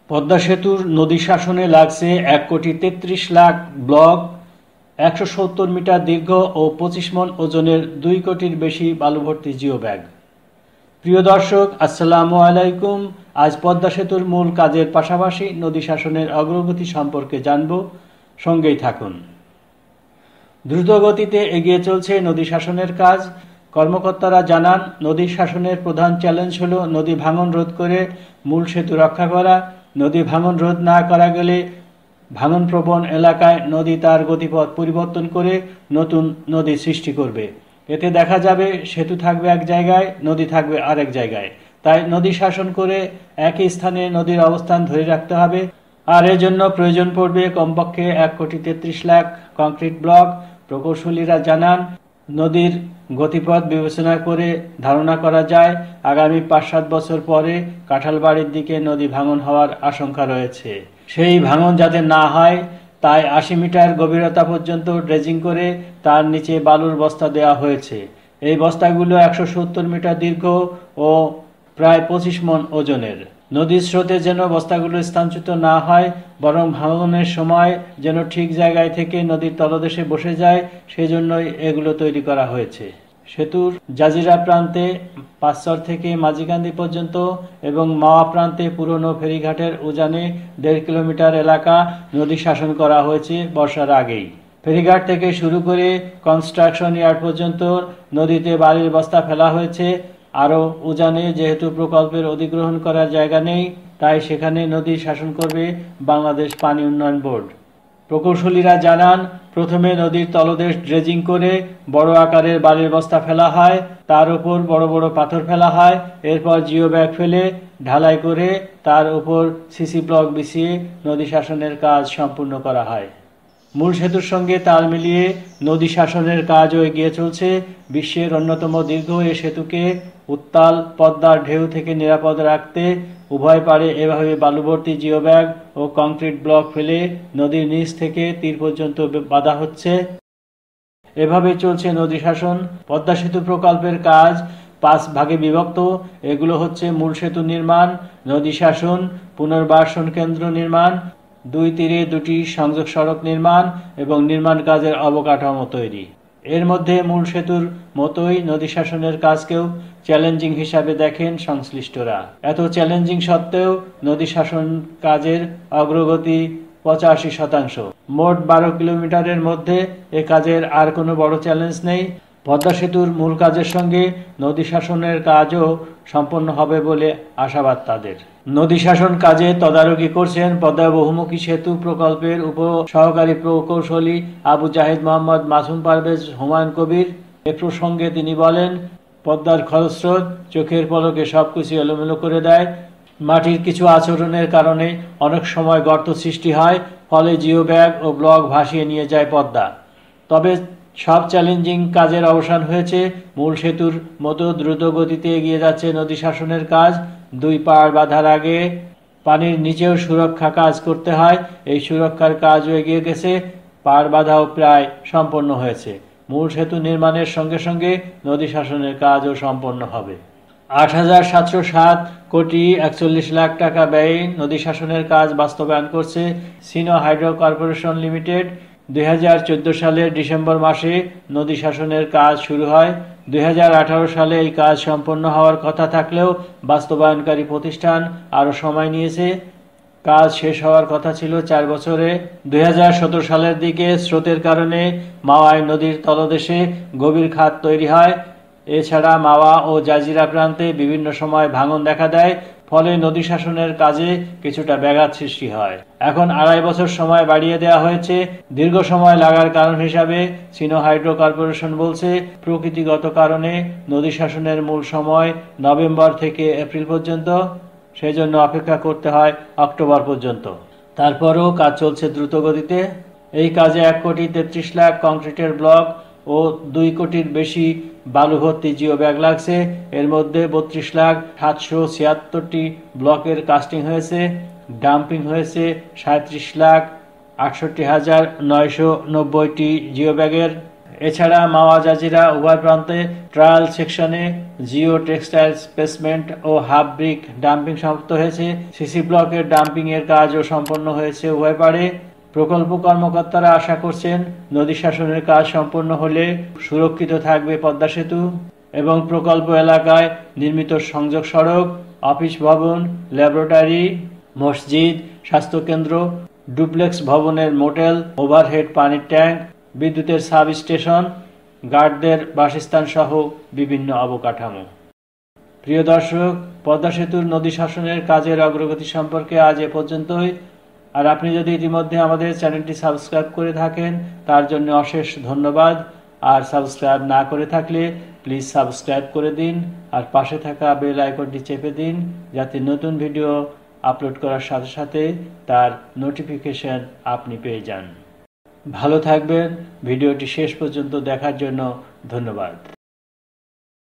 পদ্মা সেতুর নদী শাসনে লাগছে 1,33,00,000 ব্লক, 170 মিটার দীর্ঘ ও 25 মণ ওজনের 2 কোটির বেশি বালুভর্তি জিও ব্যাগ। প্রিয় দর্শক, আসসালামু আলাইকুম। আজ পদ্মা সেতুর মূল কাজের পাশাপাশি নদী শাসনের অগ্রগতি সম্পর্কে জানব, সঙ্গেই থাকুন। দ্রুত গতিতে এগিয়ে চলছে নদী শাসনের কাজ। কর্মকর্তারা জানান, নদী শাসনের প্রধান চ্যালেঞ্জ হল নদী ভাঙন রোধ করে মূল সেতু রক্ষা করা। নদী ভাঙন রোধ না করা গেলে ভাঙনপ্রবণ এলাকায় নদী তার গতিপথ পরিবর্তন করে নতুন নদী সৃষ্টি করবে। এতে দেখা যাবে সেতু থাকবে এক জায়গায়, নদী থাকবে আরেক জায়গায়। তাই নদী শাসন করে একই স্থানে নদীর অবস্থান ধরে রাখতে হবে। আর এজন্য প্রয়োজন পড়বে কমপক্ষে 1,33,00,000 কংক্রিট ব্লক। প্রকৌশলীরা জানান, নদীর গতিপথ বিবেচনা করে ধারণা করা যায় আগামী 5-7 বছর পরে কাঁঠালবাড়ির দিকে নদী ভাঙন হওয়ার আশঙ্কা রয়েছে। সেই ভাঙন যাতে না হয় তাই 80 মিটার গভীরতা পর্যন্ত ড্রেজিং করে তার নিচে বালুর বস্তা দেওয়া হয়েছে। এই বস্তাগুলো 170 মিটার দীর্ঘ ও প্রায় 25 মণ ওজনের। নদীর স্রোতে যেন বস্তাগুলো স্থানচ্যুত না হয়, বরং ভাঙনের সময় যেন ঠিক জায়গায় থেকে নদীর তলদেশে বসে যায়, সেজন্যই এগুলো তৈরি করা হয়েছে। সেতুর জাজিরা প্রান্তে পাঁচচর থেকে মাঝিকান্দি পর্যন্ত এবং মাওয়া প্রান্তে পুরনো ফেরিঘাটের উজানে 1.5 কিলোমিটার এলাকা নদী শাসন করা হয়েছে বর্ষার আগেই। ফেরিঘাট থেকে শুরু করে কনস্ট্রাকশন ইয়ার্ড পর্যন্ত নদীতে বালির বস্তা ফেলা হয়েছে। আরও উজানে যেহেতু প্রকল্পের অধিগ্রহণ করার জায়গা নেই, তাই সেখানে নদী শাসন করবে বাংলাদেশ পানি উন্নয়ন বোর্ড। প্রকৌশলীরা জানান, প্রথমে নদীর তলদেশ ড্রেজিং করে বড় আকারের বালির বস্তা ফেলা হয়, তার উপর বড় বড় পাথর ফেলা হয়, এরপর জিও ব্যাগ ফেলে ঢালাই করে তার উপর সিসি ব্লক বিছিয়ে নদী শাসনের কাজ সম্পূর্ণ করা হয়। মূল সেতুর সঙ্গে তাল মিলিয়ে নদী শাসনের কাজও এগিয়ে চলছে। বিশ্বের অন্যতম দীর্ঘ এ সেতুকে উত্তাল পদ্মার ঢেউ থেকে নিরাপদ রাখতে উভয় পারে এভাবে বালুভর্তি জিও ব্যাগ ও কংক্রিট ব্লক ফেলে নদীর নিচ থেকে তীর পর্যন্ত বাঁধা হচ্ছে। এভাবে চলছে নদী শাসন। পদ্মা সেতু প্রকল্পের কাজ 5 ভাগে বিভক্ত। এগুলো হচ্ছে: মূল সেতু নির্মাণ, নদী শাসন, পুনর্বাসন কেন্দ্র নির্মাণ, 2 তীরে 2টি সংযোগ সড়ক নির্মাণ এবং নির্মাণ কাজের অবকাঠামো তৈরি। এর মধ্যে মূল সেতুর মতোই নদী শাসনের কাজকেও চ্যালেঞ্জিং হিসাবে দেখেন সংশ্লিষ্টরা। এত চ্যালেঞ্জিং সত্ত্বেও নদী শাসন কাজের অগ্রগতি 85%। মোট 12 কিলোমিটারের মধ্যে এ কাজের আর কোনো বড় চ্যালেঞ্জ নেই। পদ্মা সেতুর মূল কাজের সঙ্গে নদী শাসনের কাজও সম্পন্ন হবে বলে আশাবাদ তাদের। নদী শাসন কাজে তদারকি করছেন পদ্মা বহুমুখী সেতু প্রকল্পের উপ সহকারী প্রকৌশলী আবু জাহিদ মোহাম্মদ মাসুম পারভেজ হুমায়ুন কবির। এ প্রসঙ্গে তিনি বলেন, পদ্মার খরস্রোত চোখের পলকে সবকিছু এলোমেলো করে দেয়। মাটির কিছু আচরণের কারণে অনেক সময় গর্ত সৃষ্টি হয়, ফলে জিও ব্যাগ ও ব্লক ভাসিয়ে নিয়ে যায় পদ্মা। তবে সব চ্যালেঞ্জিং কাজের অবসান হয়েছে। মূল সেতুর মতো দ্রুত গতিতে এগিয়ে যাচ্ছে নদী শাসনের কাজ। 2 পাড় বাঁধার আগে পানির নিচেও সুরক্ষা কাজ করতে হয়। এই সুরক্ষার কাজও এগিয়ে গেছে, পাড় বাঁধাও প্রায় সম্পন্ন হয়েছে। মূল সেতু নির্মাণের সঙ্গে সঙ্গে নদী শাসনের কাজও সম্পন্ন হবে। 8,707 কোটি 41 লাখ টাকা ব্যয়ে নদী শাসনের কাজ বাস্তবায়ন করছে সিনোহাইড্রো কর্পোরেশন লিমিটেড। 2014 সালের ডিসেম্বর মাসে নদী শাসনের কাজ শুরু হয়। 2018 সালে এই কাজ সম্পন্ন হওয়ার কথা থাকলেও বাস্তবায়নকারী প্রতিষ্ঠান আরও সময় নিয়েছে। কাজ শেষ হওয়ার কথা ছিল 4 বছরে। 2017 সালের দিকে স্রোতের কারণে মাওয়ায় নদীর তলদেশে গভীর খাত তৈরি হয়। এছাড়া মাওয়া ও জাজিরা প্রান্তে বিভিন্ন সময় ভাঙন দেখা দেয়, ফলে নদী শাসনের কাজে কিছুটা ব্যাঘাত সৃষ্টি হয়। এখন 2.5 বছর সময় বাড়িয়ে দেওয়া হয়েছে। দীর্ঘ সময় লাগার কারণ হিসাবে সিনোহাইড্রো কর্পোরেশন বলছে, প্রকৃতিগত কারণে নদী শাসনের মূল সময় নভেম্বর থেকে এপ্রিল পর্যন্ত, সেজন্য অপেক্ষা করতে হয় অক্টোবর পর্যন্ত। তারপরও কাজ চলছে দ্রুত গতিতে। এই কাজে 1,33,00,000 কংক্রিটের ব্লক ও 2 কোটির বেশি বালুভর্তি জিও ব্যাগ লাগছে। এর মধ্যে 32,776,টি ব্লকের কাস্টিং হয়েছে, ডাম্পিং হয়েছে 37,68,990টি জিও ব্যাগের। এছাড়া মাওয়া জাজিরা উভয় প্রান্তে ট্রায়াল সেকশনে জিও টেক্সটাইলস প্লেসমেন্ট ও হাফ ব্রিক ডাম্পিং সমাপ্ত হয়েছে। সিসি ব্লকের ডাম্পিং এর কাজও সম্পন্ন হয়েছে উভয় পাড়ে। প্রকল্প কর্মকর্তারা আশা করছেন নদী শাসনের কাজ সম্পন্ন হলে সুরক্ষিত থাকবে পদ্মা সেতু এবং প্রকল্প এলাকায় নির্মিত সংযোগ সড়ক, অফিস ভবন, ল্যাবরেটরি, মসজিদ, স্বাস্থ্যকেন্দ্র, ডুপ্লেক্স ভবনের মোটেল, ওভারহেড পানির ট্যাঙ্ক, বিদ্যুতের সাব স্টেশন, গার্ডদের বাসস্থান সহ বিভিন্ন অবকাঠামো। প্রিয় দর্শক, পদ্মা সেতুর নদী শাসনের কাজের অগ্রগতি সম্পর্কে আজ এ পর্যন্তই। আর আপনি যদি ইতিমধ্যে আমাদের চ্যানেলটি সাবস্ক্রাইব করে থাকেন তার জন্য অশেষ ধন্যবাদ। আর সাবস্ক্রাইব না করে থাকলে প্লিজ সাবস্ক্রাইব করে দিন আর পাশে থাকা বেল আইকনটি চেপে দিন যাতে নতুন ভিডিও আপলোড করার সাথে সাথে তার নোটিফিকেশন আপনি পেয়ে যান। ভালো থাকবেন। ভিডিওটি শেষ পর্যন্ত দেখার জন্য ধন্যবাদ।